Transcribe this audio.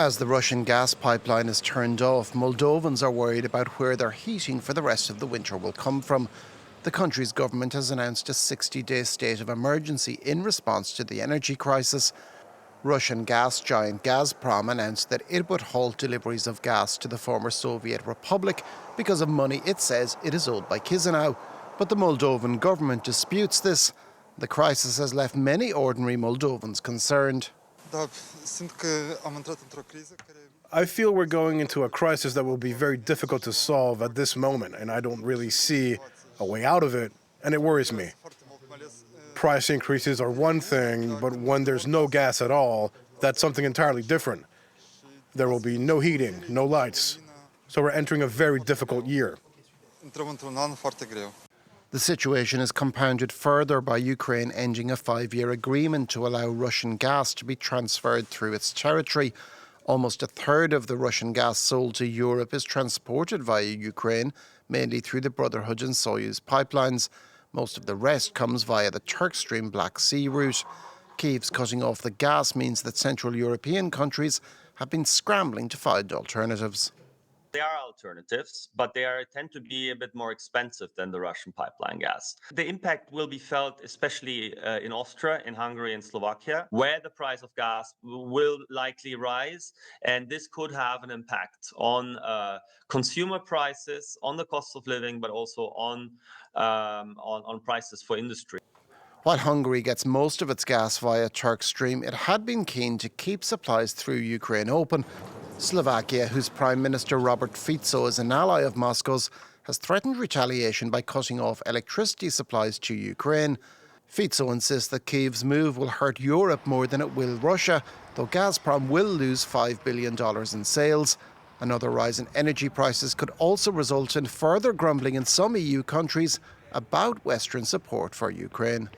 As the Russian gas pipeline is turned off, Moldovans are worried about where their heating for the rest of the winter will come from. The country's government has announced a 60-day state of emergency in response to the energy crisis. Russian gas giant Gazprom announced that it would halt deliveries of gas to the former Soviet Republic because of money it says it is owed by Chisinau. But the Moldovan government disputes this. The crisis has left many ordinary Moldovans concerned. I feel we're going into a crisis that will be very difficult to solve at this moment, and I don't really see a way out of it, and it worries me. Price increases are one thing, but when there's no gas at all, that's something entirely different. There will be no heating, no lights, so we're entering a very difficult year. The situation is compounded further by Ukraine ending a 5-year agreement to allow Russian gas to be transferred through its territory. Almost a third of the Russian gas sold to Europe is transported via Ukraine, mainly through the Brotherhood and Soyuz pipelines. Most of the rest comes via the Turk Stream Black Sea route. Kyiv's cutting off the gas means that Central European countries have been scrambling to find alternatives. There are alternatives, but they tend to be a bit more expensive than the Russian pipeline gas. The impact will be felt especially in Austria, in Hungary and Slovakia, where the price of gas will likely rise. And this could have an impact on consumer prices, on the cost of living, but also on prices for industry. While Hungary gets most of its gas via Turk Stream, it had been keen to keep supplies through Ukraine open. Slovakia, whose Prime Minister Robert Fico is an ally of Moscow's, has threatened retaliation by cutting off electricity supplies to Ukraine. Fico insists that Kyiv's move will hurt Europe more than it will Russia, though Gazprom will lose $5 billion in sales. Another rise in energy prices could also result in further grumbling in some EU countries about Western support for Ukraine.